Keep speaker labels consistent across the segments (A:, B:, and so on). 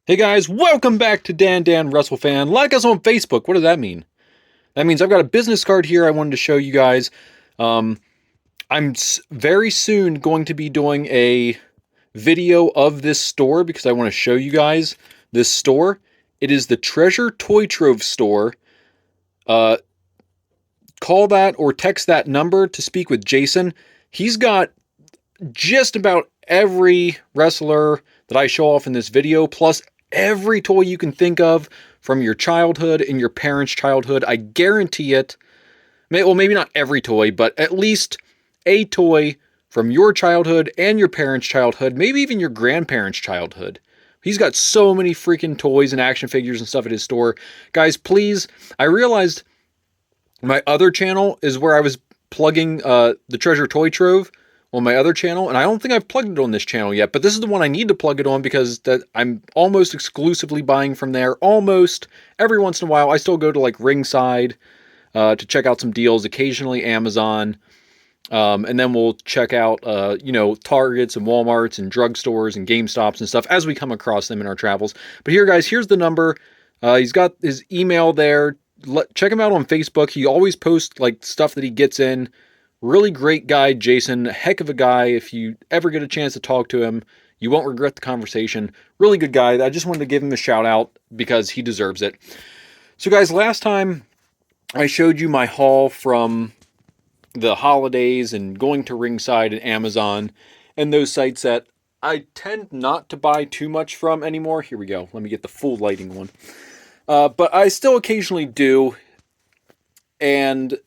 A: Hey guys, welcome back to Dan WrestleFan. Like us on Facebook. What does that mean? That means I've got a business card here I wanted to show you guys. Um, I'm very soon going to be doing a video of this store because I want to show you guys this store. It is the Treasure Toy Trove store. Uh, Call that or text that number to speak with Jason. He's got just about every wrestler that I show off in this video, plus every toy you can think of from your childhood and your parents' childhood. I guarantee it. Well, maybe not every toy, but at least a toy from your childhood and your parents' childhood, maybe even your grandparents' childhood. He's got so many freaking toys and action figures and stuff at his store. Guys, please, I realized my other channel is where I was plugging the Treasure Toy Trove on my other channel, and I don't think I've plugged it on this channel yet, but this is the one I need to plug it on because I'm almost exclusively buying from there. Almost every once in a while. I still go to like Ringside to check out some deals, occasionally Amazon, and then we'll check out Targets and Walmarts and drugstores and GameStops and stuff as we come across them in our travels. But here, guys, here's the number. He's got his email there. Check him out on Facebook. He always posts like stuff that he gets in. Really great guy, Jason. A heck of a guy. If you ever get a chance to talk to him, you won't regret the conversation. Really good guy. I just wanted to give him a shout out because he deserves it. So guys, last time I showed you my haul from the holidays and going to Ringside and Amazon and those sites that I tend not to buy too much from anymore. Here we go. Let me get the full lighting one. But I still occasionally do. And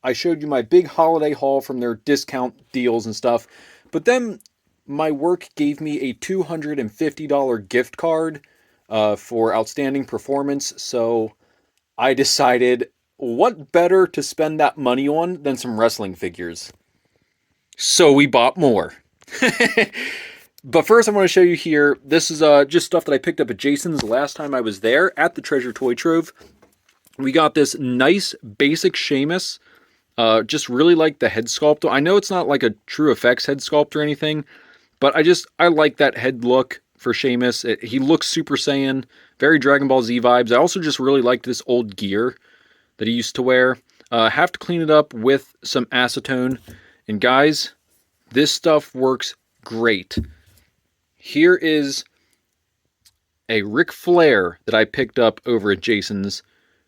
A: I showed you my big holiday haul from their discount deals and stuff. But then my work gave me a $250 gift card for outstanding performance. So I decided, what better to spend that money on than some wrestling figures? So we bought more. But first I want to show you here, this is just stuff that I picked up at Jason's last time I was there at the Treasure Toy Trove. We got this nice basic Sheamus. Just really like the head sculpt. I know it's not like a True Effects head sculpt or anything, but I like that head look for Sheamus. He looks Super Saiyan, very Dragon Ball Z vibes. I also just really liked this old gear that he used to wear. Have to clean it up with some acetone. And guys, this stuff works great. Here is a Ric Flair that I picked up over at Jason's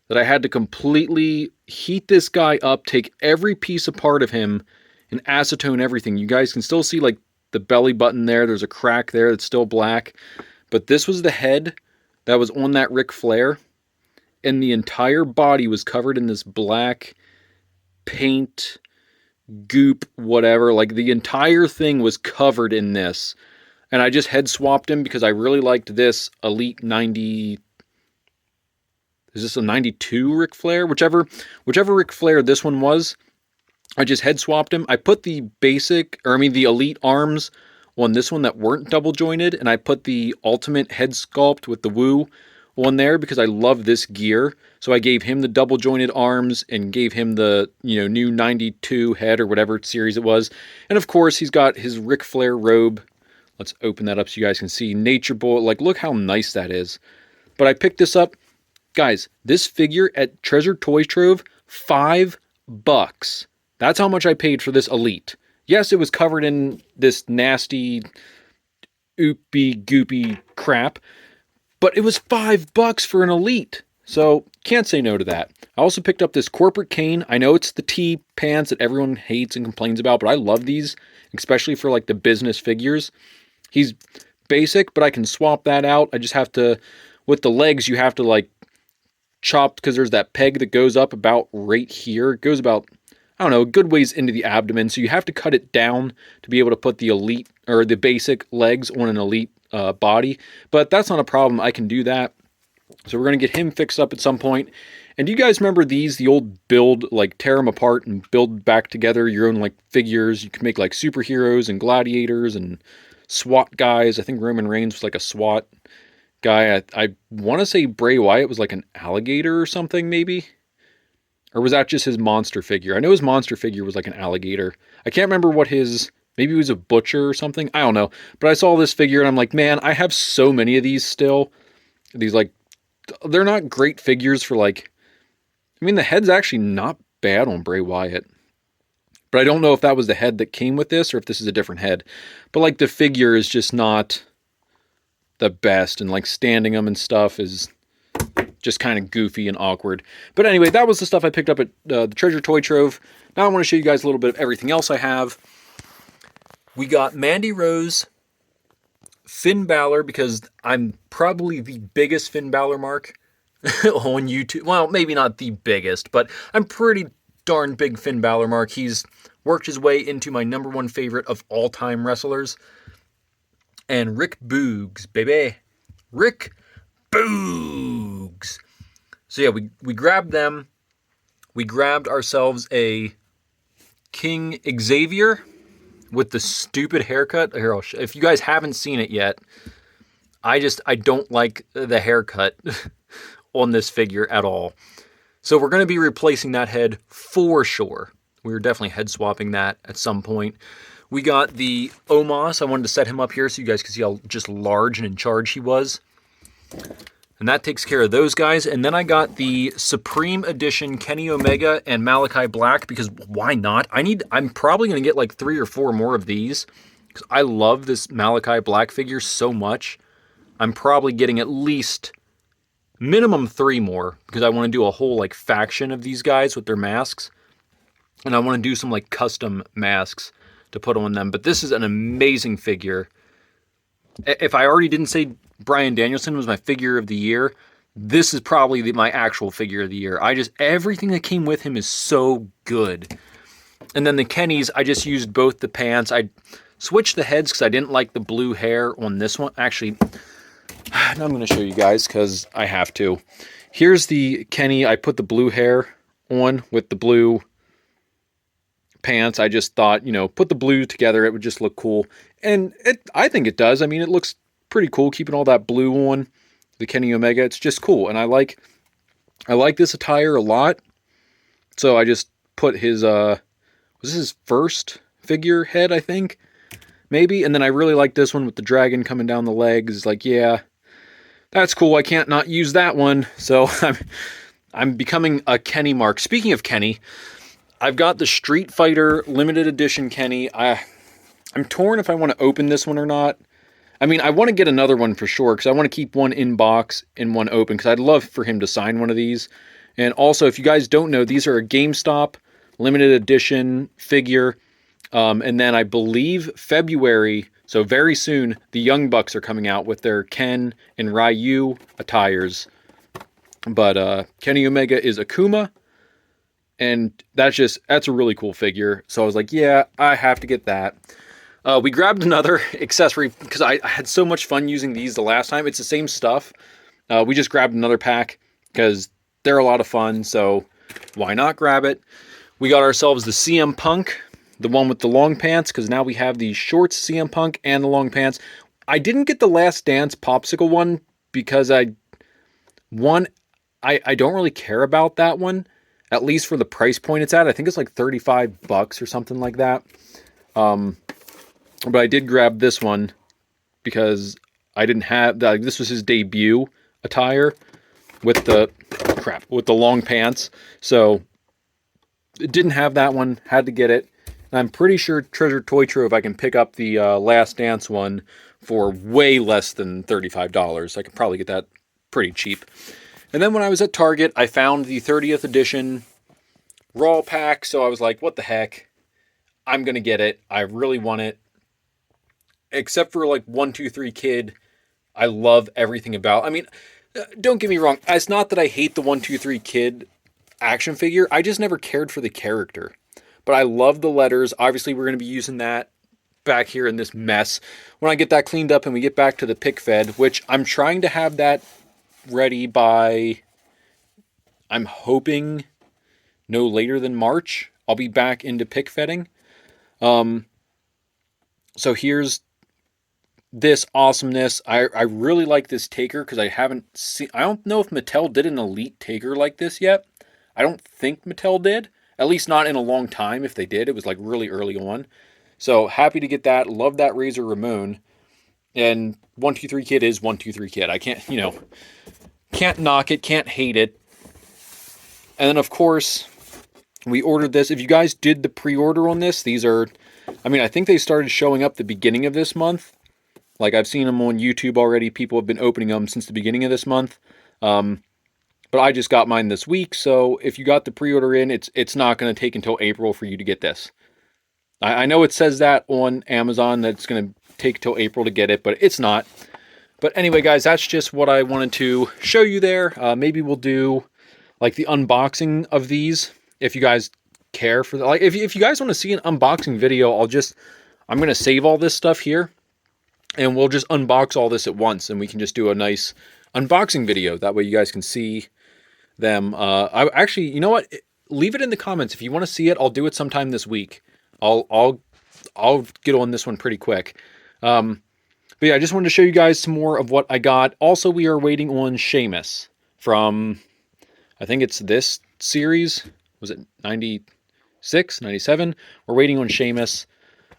A: that I had to completely heat this guy up, take every piece apart of him, and acetone everything. You guys can still see like the belly button there. There's a crack there that's still black. But this was the head that was on that Ric Flair. And the entire body was covered in this black paint, goop, whatever. Like the entire thing was covered in this. And I just head swapped him because I really liked this Elite 90. Is this a 92 Ric Flair? Whichever Ric Flair this one was, I just head swapped him. I put the the Elite arms on this one that weren't double jointed, and I put the Ultimate head sculpt with the Woo on there because I love this gear. So I gave him the double jointed arms and gave him the new 92 head or whatever series it was. And of course, he's got his Ric Flair robe. Let's open that up so you guys can see. Nature Boy, like look how nice that is. But I picked this up. Guys, this figure at Treasure Toy Trove, $5. That's how much I paid for this Elite. Yes, it was covered in this nasty, oopy, goopy crap, but it was $5 for an Elite. So, can't say no to that. I also picked up this Corporate Kane. I know it's the T pants that everyone hates and complains about, but I love these, especially for like the business figures. He's basic, but I can swap that out. I just have to, with the legs, you have to like chop because there's that peg that goes up about right here. It goes about, I don't know, a good ways into the abdomen. So you have to cut it down to be able to put the Elite or the basic legs on an Elite body. But that's not a problem. I can do that. So we're going to get him fixed up at some point. And do you guys remember these? The old build, like tear them apart and build back together your own like figures. You can make like superheroes and gladiators and SWAT guys. I think Roman Reigns was like a SWAT guy. I want to say Bray Wyatt was like an alligator or something maybe. Or was that just his monster figure? I know his monster figure was like an alligator. I can't remember what his Maybe he was a butcher or something. I don't know. But I saw this figure and I'm like, man, I have so many of these still. These like, they're not great figures for like, I mean, the head's actually not bad on Bray Wyatt. But I don't know if that was the head that came with this or if this is a different head. But like the figure is just not the best. And like standing them and stuff is just kind of goofy and awkward. But anyway, that was the stuff I picked up at the Treasure Toy Trove. Now I want to show you guys a little bit of everything else I have. We got Mandy Rose, Finn Balor, because I'm probably the biggest Finn Balor mark on YouTube. Well, maybe not the biggest, but I'm pretty darn big Finn Balor mark. He's worked his way into my #1 favorite of all-time wrestlers. And Rick Boogs, baby. Rick Boogs. So yeah, we grabbed them. We grabbed ourselves a King Xavier with the stupid haircut. Here, if you guys haven't seen it yet, I don't like the haircut on this figure at all. So we're going to be replacing that head for sure. We were definitely head swapping that at some point. We got the Omos. I wanted to set him up here so you guys can see how just large and in charge he was. And that takes care of those guys. And then I got the Supreme Edition Kenny Omega and Malachi Black, because why not? I'm probably going to get like 3 or 4 more of these, because I love this Malachi Black figure so much. I'm probably getting at least minimum 3 more, because I want to do a whole like faction of these guys with their masks. And I want to do some like custom masks to put on them. But this is an amazing figure. If I already didn't say Bryan Danielson was my figure of the year, this is probably my actual figure of the year. Everything that came with him is so good. And then the Kennys, I just used both the pants. I switched the heads because I didn't like the blue hair on this one. Actually, now I'm going to show you guys because I have to. Here's the Kenny. I put the blue hair on with the blue pants. I just thought, put the blue together, it would just look cool. And I think it does. I mean, it looks pretty cool keeping all that blue on the Kenny Omega. It's just cool. And I like this attire a lot. So I just put his, was this his first figure head, I think? Maybe. And then I really like this one with the dragon coming down the legs. Like, yeah, that's cool. I can't not use that one. So I'm becoming a Kenny mark. Speaking of Kenny, I've got the Street Fighter limited edition Kenny. I'm torn if I want to open this one or not. I mean, I want to get another one for sure, because I want to keep one in box and one open, because I'd love for him to sign one of these. And also, if you guys don't know, these are a GameStop limited edition figure. And then I believe February, so very soon, the Young Bucks are coming out with their Ken and Ryu attires. But Kenny Omega is Akuma. And that's a really cool figure. So I was like, yeah, I have to get that. We grabbed another accessory because I had so much fun using these the last time. It's the same stuff. We just grabbed another pack because they're a lot of fun. So why not grab it? We got ourselves the CM Punk, the one with the long pants, because now we have the shorts CM Punk and the long pants. I didn't get the Last Dance popsicle one because I don't really care about that one. At least for the price point it's at. I think it's like $35 or something like that. But I did grab this one because I didn't have that. This was his debut attire with the long pants. So it didn't have that one. Had to get it. And I'm pretty sure Treasure Toy Trove I can pick up the Last Dance one for way less than $35. I could probably get that pretty cheap. And then when I was at Target, I found the 30th edition Raw pack. So I was like, what the heck? I'm going to get it. I really want it. Except for like 1-2-3 Kid. I love everything about. I mean, don't get me wrong. It's not that I hate the 1-2-3 Kid action figure. I just never cared for the character. But I love the letters. Obviously, we're going to be using that back here in this mess. When I get that cleaned up and we get back to the pick fed, which I'm trying to have that ready by, I'm hoping, no later than March. I'll be back into pick fedding. So here's this awesomeness. I really like this Taker because I don't know if Mattel did an Elite Taker like this yet. I don't think Mattel did. At least not in a long time. If they did, it was like really early on. So happy to get that. Love that Razor Ramon. And 123 Kid is 123 Kid. I can't, can't knock it, can't hate it. And then, of course, we ordered this. If you guys did the pre-order on this, these are, I think they started showing up the beginning of this month. Like, I've seen them on YouTube already. People have been opening them since the beginning of this month. But I just got mine this week, so if you got the pre-order in, it's not going to take until April for you to get this. I know it says that on Amazon, that it's going to take till April to get it, but it's not. But anyway, guys, that's just what I wanted to show you there. Maybe we'll do, like, the unboxing of these, if you guys care for that. Like, if you guys want to see an unboxing video, I'm going to save all this stuff here, and we'll just unbox all this at once, and we can just do a nice unboxing video. That way you guys can see them. I actually, you know what? Leave it in the comments if you want to see it. I'll do it sometime this week. I'll get on this one pretty quick. But yeah, I just wanted to show you guys some more of what I got. Also, we are waiting on Sheamus from, I think it's this series. Was it 96, 97? We're waiting on Sheamus.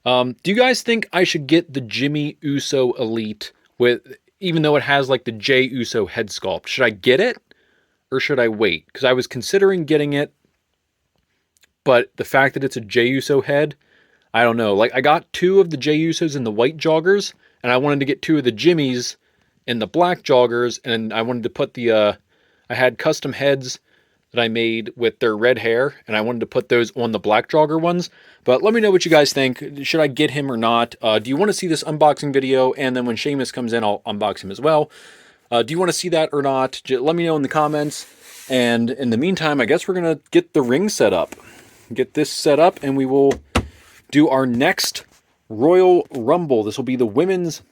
A: Do you guys think I should get the Jimmy Uso Elite even though it has like the Jey Uso head sculpt? Should I get it or should I wait? Because I was considering getting it, but the fact that it's a Jey Uso head, I don't know. Like, I got 2 of the Jey Usos in the white joggers, and I wanted to get 2 of the Jimmys in the black joggers, and I wanted to put I had custom heads that I made with their red hair, and I wanted to put those on the black jogger ones. But let me know what you guys think. Should I get him or not? Do you want to see this unboxing video? And then when Sheamus comes in, I'll unbox him as well. Do you want to see that or not? Just let me know in the comments. And in the meantime, I guess we're going to get the ring set up. Get this set up, and we will do our next Royal Rumble. This will be the women's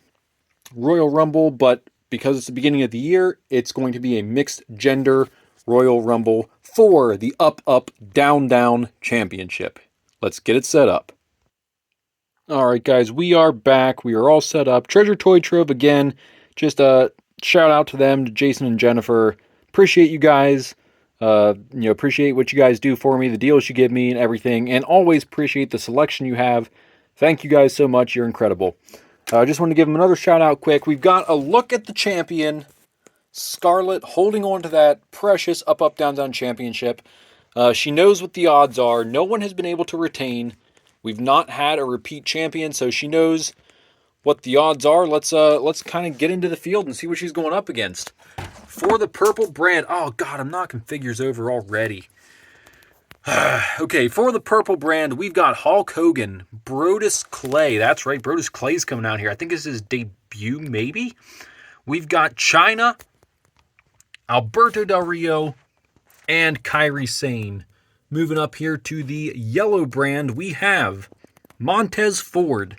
A: Royal Rumble, but because it's the beginning of the year, it's going to be a mixed gender Royal Rumble for the Up Up Down Down Championship. Let's get it set up. Alright guys, we are back. We are all set up. Treasure Toy Trove again. Just a shout out to them, to Jason and Jennifer. Appreciate you guys. Appreciate what you guys do for me, the deals you give me and everything, and always appreciate the selection you have. Thank you guys so much. You're incredible. I just want to give them another shout out quick. We've got a look at the champion, Scarlett, holding on to that precious Up Up Down Down Championship. She knows what the odds are. No one has been able to retain. We've not had a repeat champion, so she knows what the odds are. Let's kind of get into the field and see what she's going up against. For the purple brand, oh god, I'm knocking figures over already. Okay, for the purple brand, we've got Hulk Hogan, Brodus Clay. That's right, Brodus Clay's coming out here. I think this is his debut, maybe. We've got China, Alberto Del Rio, and Kairi Sane. Moving up here to the yellow brand, we have Montez Ford,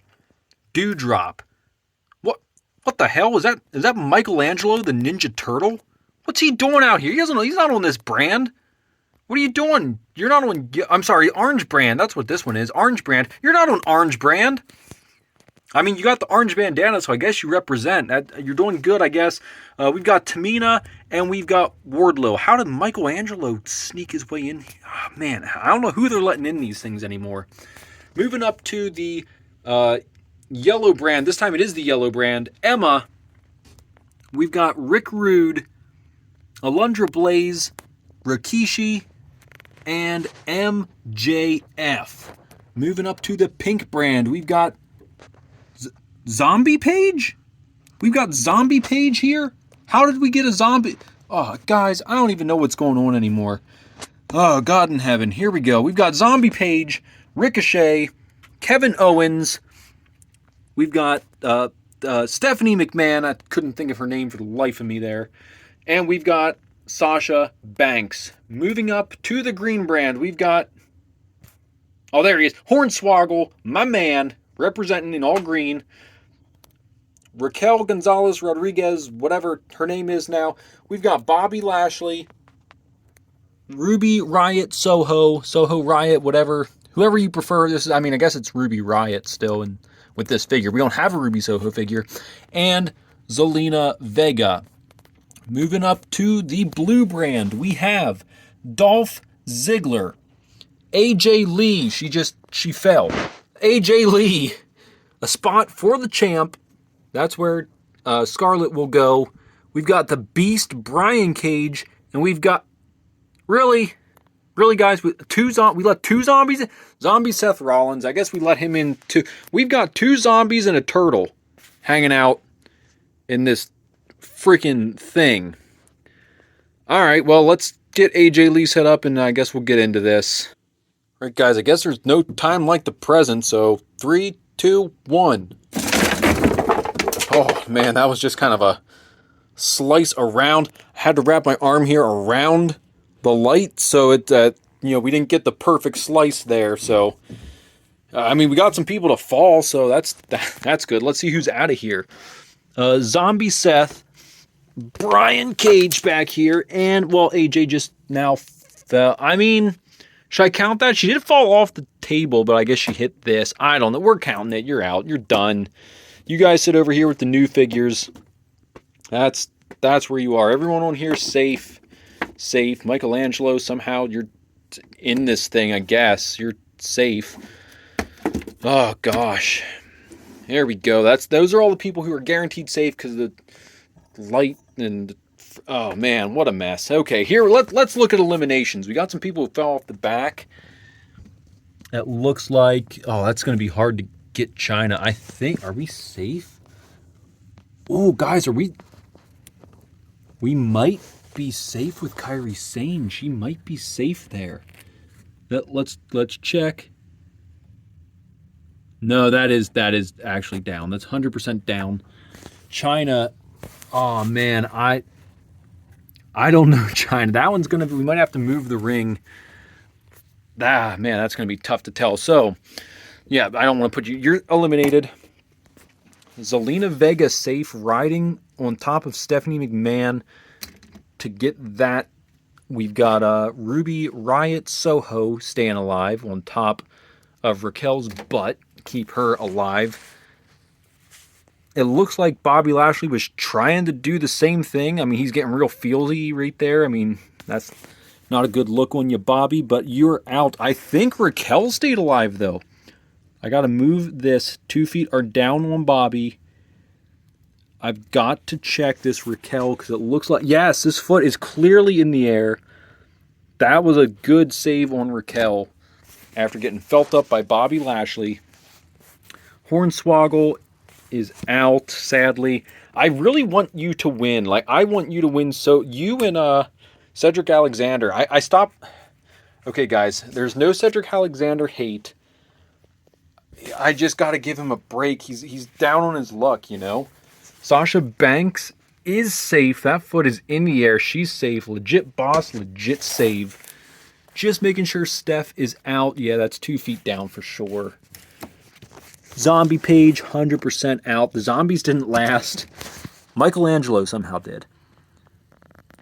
A: Dewdrop. What the hell? Is that Michelangelo, the Ninja Turtle? What's he doing out here? He's not on this brand. What are you doing? You're not on, I'm sorry, Orange Brand. That's what this one is, Orange Brand. You're not on Orange Brand. I mean, you got the orange bandana, so I guess you represent. You're doing good, I guess. We've got Tamina, and we've got Wardlow. How did Michelangelo sneak his way in? Oh, man, I don't know who they're letting in these things anymore. Moving up to the yellow brand. This time it is the yellow brand. Emma. We've got Rick Rude, Alundra Blaze, Rikishi, and MJF. Moving up to the pink brand. We've got Zombie Page? We've got Zombie Page here? How did we get a zombie? Oh, guys, I don't even know what's going on anymore. Oh, God in heaven. Here we go. We've got Zombie Page, Ricochet, Kevin Owens. We've got Stephanie McMahon. I couldn't think of her name for the life of me there. And we've got Sasha Banks. Moving up to the green brand, we've got... Oh, there he is. Hornswoggle, my man, representing in all green. Raquel Gonzalez Rodriguez, whatever her name is now. We've got Bobby Lashley, Ruby Riot Soho Riot, whatever. Whoever you prefer. This is, I guess it's Ruby Riot still and with this figure. We don't have a Ruby Soho figure. And Zelina Vega. Moving up to the blue brand, we have Dolph Ziggler. AJ Lee, she fell. AJ Lee, a spot for the champ. That's where Scarlett will go. We've got the Beast, Brian Cage, and we've got, really, guys, we let two zombies in. Zombie Seth Rollins. I guess we let him in too. We've got two zombies and a turtle hanging out in this freaking thing. All right, well, let's get AJ Lee set up, and I guess we'll get into this. All right, guys, I guess there's no time like the present, so 3, 2, 1. Oh, man, that was just kind of a slice around. I had to wrap my arm here around the light, so it, we didn't get the perfect slice there, so... I mean, we got some people to fall, so that's good. Let's see who's out of here. Zombie Seth, Brian Cage back here, and, well, AJ just now fell. I mean, should I count that? She did fall off the table, but I guess she hit this. I don't know. We're counting it. You're out. You're done. You guys sit over here with the new figures. That's where you are. Everyone on here is safe. Safe. Michelangelo, somehow you're in this thing, I guess. You're safe. Oh, gosh. There we go. Those are all the people who are guaranteed safe because of the light and... Oh, man, what a mess. Okay, here, let's look at eliminations. We got some people who fell off the back. That looks like... Oh, that's going to be hard to get China. I think... Are we safe? Oh, guys, are we... We might be safe with Kairi Sane. She might be safe there. Let's check. No, that is actually down. That's 100% down. China, oh man, I don't know China. That one's gonna be, we might have to move the ring. Man, that's gonna be tough to tell. So, yeah, I don't want to put you. You're eliminated. Zelina Vega safe, riding on top of Stephanie McMahon to get that. We've got Ruby Riot Soho staying alive on top of Raquel's butt. Keep her alive. It looks like Bobby Lashley was trying to do the same thing. I mean, he's getting real feelsy right there. I mean, that's not a good look on you, Bobby, but you're out. I think Raquel stayed alive, though. I got to move this. 2 feet are down on Bobby. I've got to check this Raquel because it looks like... Yes, this foot is clearly in the air. That was a good save on Raquel after getting felt up by Bobby Lashley. Hornswoggle is out, sadly. I really want you to win. Like, I want you to win. So, you and Cedric Alexander. I stopped... Okay, guys. There's no Cedric Alexander hate. I just got to give him a break. He's down on his luck, you know? Sasha Banks is safe. That foot is in the air. She's safe. Legit boss. Legit save. Just making sure Steph is out. Yeah, that's 2 feet down for sure. Zombie Page, 100% out. The zombies didn't last. Michelangelo somehow did.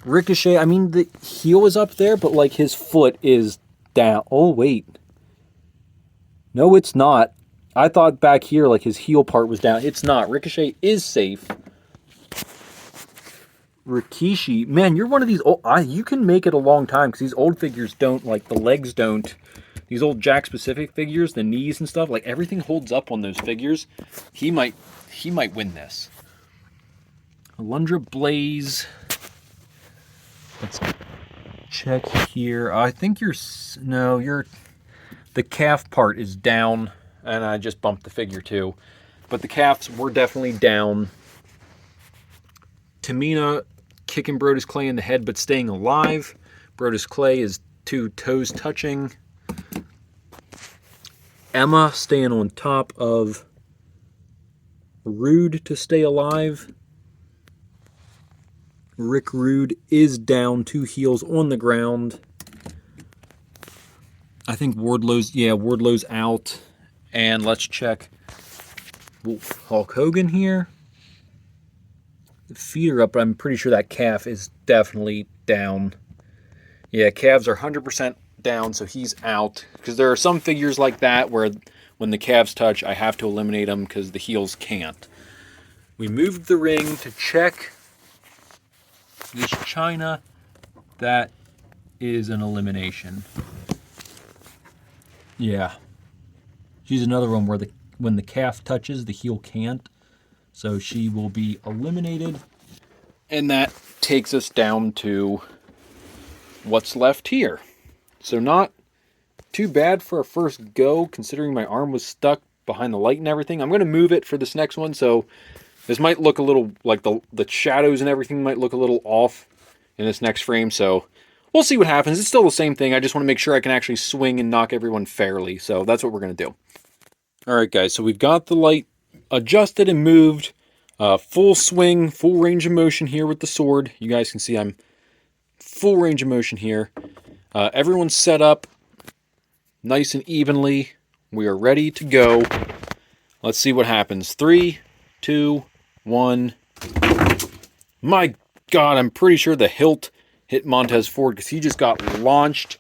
A: Ricochet, I mean, the heel is up there, but, like, his foot is down. Oh, wait. No, it's not. I thought back here, like, his heel part was down. It's not. Ricochet is safe. Rikishi, man, you're one of these old... you can make it a long time, because these old figures don't, like, the legs don't... These old Jack Pacific figures, the knees and stuff, like everything holds up on those figures. He might win this. Alundra Blaze. Let's check here. I think the calf part is down, and I just bumped the figure too. But the calves were definitely down. Tamina kicking Brodus Clay in the head, but staying alive. Brodus Clay is 2 toes touching. Emma staying on top of Rude to stay alive. Rick Rude is down, 2 heels on the ground. I think Wardlow's out. And let's check Hulk Hogan here. The feet are up, but I'm pretty sure that calf is definitely down. Yeah, calves are 100% down, so he's out. Because there are some figures like that where when the calves touch, I have to eliminate them because the heels can't. We moved the ring to check this China. That is an elimination. Yeah. She's another one where when the calf touches, the heel can't. So she will be eliminated. And that takes us down to what's left here. So not too bad for a first go, considering my arm was stuck behind the light and everything. I'm going to move it for this next one, so this might look a little, like the shadows and everything might look a little off in this next frame, so we'll see what happens. It's still the same thing. I just want to make sure I can actually swing and knock everyone fairly, so that's what we're going to do. Alright guys, so we've got the light adjusted and moved. Full swing, full range of motion here with the sword. You guys can see I'm full range of motion here. Everyone's set up nice and evenly. We are ready to go. Let's see what happens. 3, 2, 1. My God, I'm pretty sure the hilt hit Montez Ford because he just got launched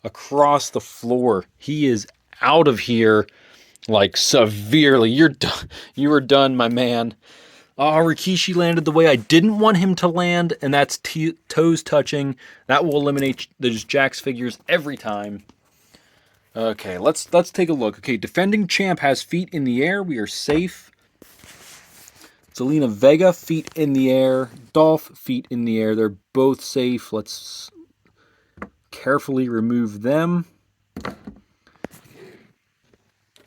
A: across the floor. He is out of here, like, severely. You're done. You are done, my man. Rikishi landed the way I didn't want him to land, and that's toes touching. That will eliminate those Jax figures every time. Okay, let's take a look. Okay, defending champ has feet in the air. We are safe. Zelina Vega, feet in the air. Dolph, feet in the air. They're both safe. Let's carefully remove them.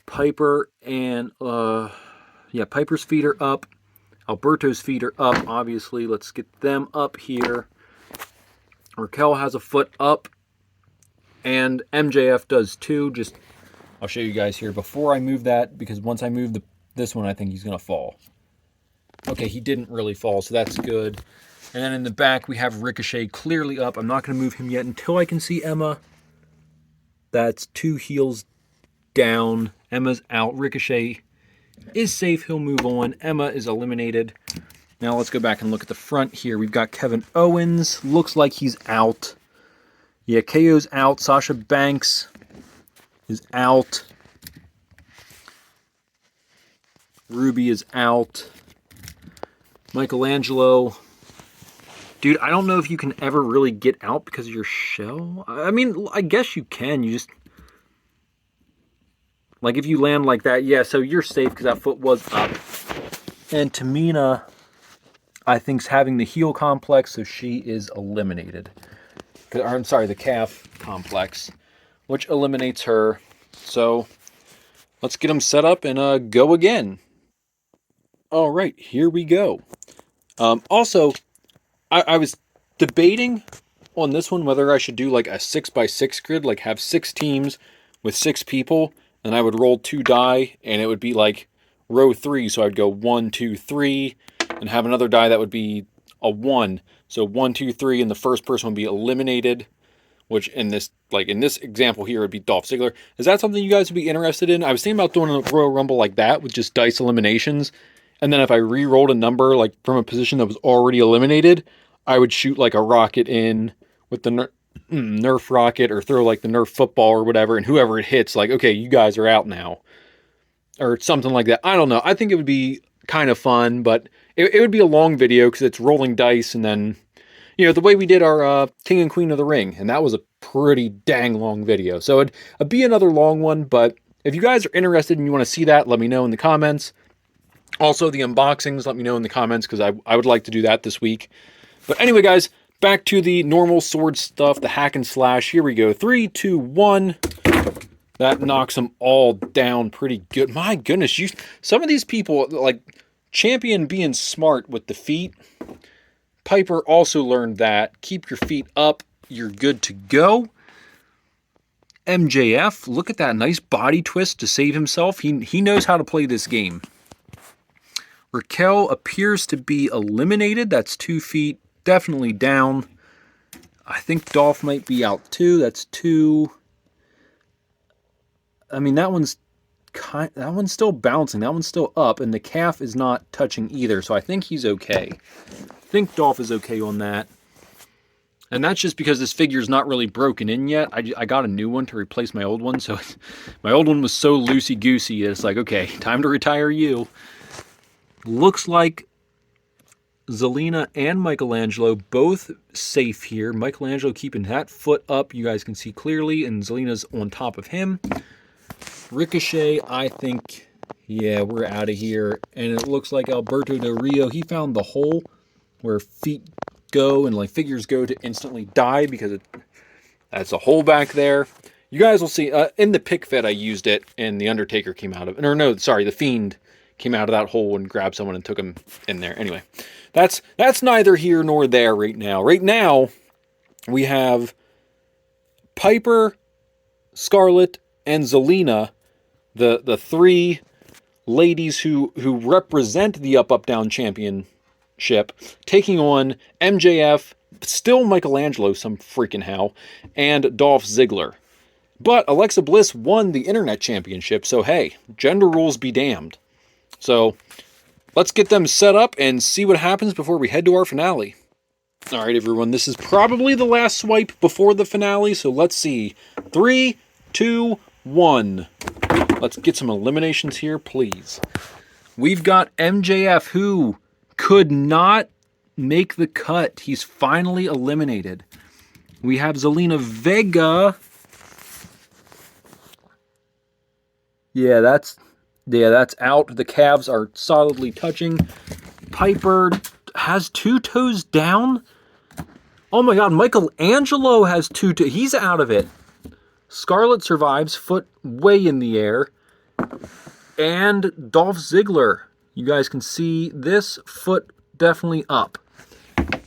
A: Piper and, Piper's feet are up. Alberto's feet are up, obviously. Let's get them up here. Raquel has a foot up. And MJF does too. I'll show you guys here before I move that, because once I move this one, I think he's going to fall. Okay, he didn't really fall, so that's good. And then in the back, we have Ricochet clearly up. I'm not going to move him yet until I can see Emma. That's 2 heels down. Emma's out. Ricochet is safe. He'll move on. Emma is eliminated. Now let's go back and look at the front here. We've got Kevin Owens. Looks like he's out. Yeah, KO's out. Sasha Banks is out. Ruby is out. Michelangelo. Dude, I don't know if you can ever really get out because of your shell. I mean, I guess you can. You just... Like, if you land like that, yeah, so you're safe because that foot was up. And Tamina, I think, is having the heel complex, so she is eliminated. I'm sorry, the calf complex, which eliminates her. So let's get them set up and go again. All right, here we go. Also, I was debating on this one whether I should do like a 6x6 grid, like have 6 teams with 6 people, and I would roll 2 die, and it would be like row 3. So I'd go 1, 2, 3, and have another die that would be a 1. So 1, 2, 3, and the first person would be eliminated, which in this example here would be Dolph Ziggler. Is that something you guys would be interested in? I was thinking about doing a Royal Rumble like that with just dice eliminations, and then if I re-rolled a number like from a position that was already eliminated, I would shoot like a rocket in with the Nerf rocket, or throw like the Nerf football or whatever, and whoever it hits, like, okay, you guys are out now, or something like that. I don't know. I think it would be kind of fun, but it would be a long video because it's rolling dice, and then, you know, the way we did our King and Queen of the Ring, and that was a pretty dang long video. So it'd be another long one, but if you guys are interested and you want to see that, let me know in the comments. Also, the unboxings, let me know in the comments, because I would like to do that this week. But anyway, guys, back to the normal sword stuff, the hack and slash. Here we go. 3, 2, 1. That knocks them all down pretty good. My goodness, some of these people, like Champion being smart with the feet. Piper also learned that. Keep your feet up. You're good to go. MJF, look at that nice body twist to save himself. He knows how to play this game. Raquel appears to be eliminated. That's 2 feet definitely down. I think Dolph might be out too. That's 2. I mean, that one's still bouncing. That one's still up, and the calf is not touching either, so I think he's okay. I think Dolph is okay on that. And that's just because this figure's not really broken in yet. I got a new one to replace my old one, so my old one was so loosey-goosey, it's like, okay, time to retire you. Looks like Zelina and Michelangelo both safe here. Michelangelo keeping that foot up, you guys can see clearly, and Zelina's on top of him. Ricochet, I think, yeah, we're out of here. And it looks like Alberto Del Rio, he found the hole where feet go and like figures go to instantly die because that's a hole back there. You guys will see, in the pick fed I used it, and the Undertaker came out of, or no, sorry, the Fiend came out of that hole and grabbed someone and took him in there. Anyway, that's neither here nor there right now. Right now, we have Piper, Scarlett, and Zelina, the three ladies who represent the Up Up Down Championship, taking on MJF, still Michelangelo some freaking how, and Dolph Ziggler. But Alexa Bliss won the Internet Championship, so hey, gender rules be damned. So let's get them set up and see what happens before we head to our finale. All right, everyone, this is probably the last swipe before the finale, so let's see. 3, 2, 1. Let's get some eliminations here, please. We've got MJF, who could not make the cut. He's finally eliminated. We have Zelina Vega. Yeah, that's out. The calves are solidly touching. Piper has 2 toes down. Oh my god, Michelangelo has 2 toes. He's out of it. Scarlett survives, foot way in the air. And Dolph Ziggler. You guys can see this foot definitely up.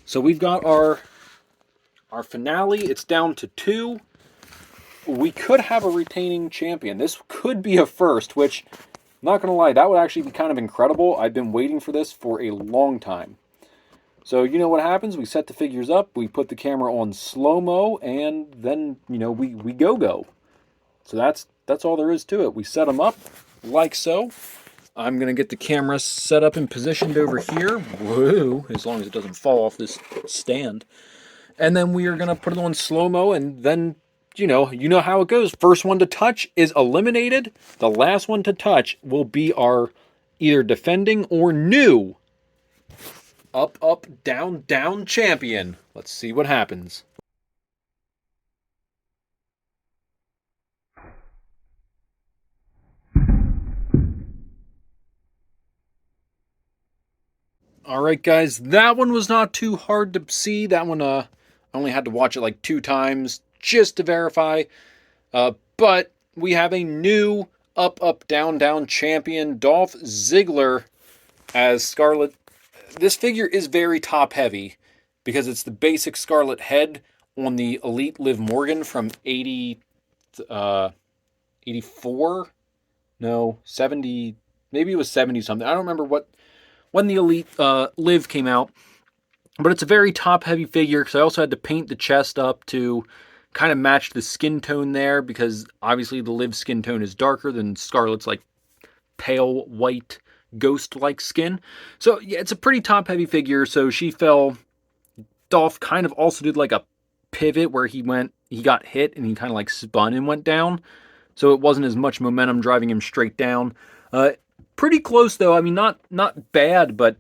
A: So we've got our finale. It's down to 2. We could have a retaining champion. This could be a first, which, not going to lie, that would actually be kind of incredible. I've been waiting for this for a long time. So you know what happens? We set the figures up, we put the camera on slow-mo, and then, you know, we go. So that's all there is to it. We set them up like so. I'm going to get the camera set up and positioned over here. Whoa, as long as it doesn't fall off this stand. And then we are going to put it on slow-mo, and then, you know how it goes. First one to touch is eliminated. The last one to touch will be our either defending or new Up, Up, Down, Down champion. Let's see what happens. Alright guys, that one was not too hard to see. That one, I only had to watch it like 2 times just to verify. But we have a new Up, Up, Down, Down champion, Dolph Ziggler, as Scarlett. This figure is very top heavy because it's the basic Scarlett head on the Elite Liv Morgan from 84? No, 70, maybe it was 70 something. I don't remember when the Elite Liv came out, but it's a very top heavy figure because I also had to paint the chest up to kind of match the skin tone there, because obviously the Liv skin tone is darker than Scarlett's like pale white ghost-like skin. So yeah, it's a pretty top-heavy figure. So she fell. Dolph kind of also did like a pivot where he got hit and he kind of like spun and went down. So it wasn't as much momentum driving him straight down. Pretty close though. I mean, not bad, but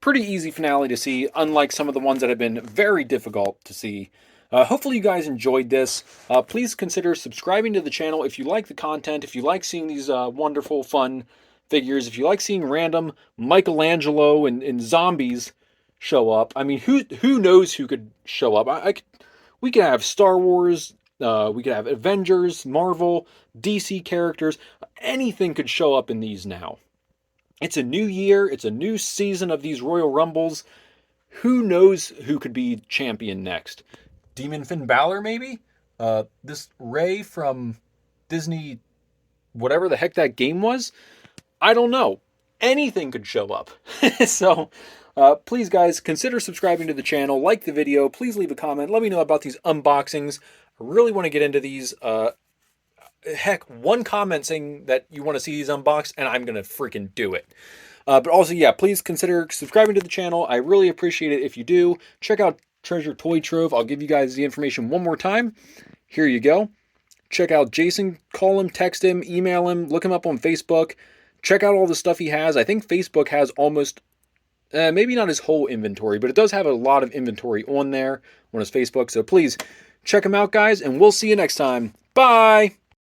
A: pretty easy finale to see, unlike some of the ones that have been very difficult to see. Hopefully you guys enjoyed this. Please consider subscribing to the channel if you like the content, if you like seeing these wonderful, fun figures, if you like seeing random Michelangelo and zombies show up. I mean, who knows who could show up? We could have Star Wars, we could have Avengers, Marvel, DC characters. Anything could show up in these now. It's a new year. It's a new season of these Royal Rumbles. Who knows who could be champion next? Demon Finn Balor, maybe? This Rey from Disney, whatever the heck that game was? I don't know. Anything could show up. So, please, guys, consider subscribing to the channel. Like the video. Please leave a comment. Let me know about these unboxings. I really want to get into these. Heck, one comment saying that you want to see these unboxed, and I'm going to freaking do it. But also, yeah, please consider subscribing to the channel. I really appreciate it if you do. Check out Treasure Toy Trove. I'll give you guys the information one more time. Here you go. Check out Jason. Call him, text him, email him, look him up on Facebook. Check out all the stuff he has. I think Facebook has almost, maybe not his whole inventory, but it does have a lot of inventory on there on his Facebook. So please check him out, guys, and we'll see you next time. Bye!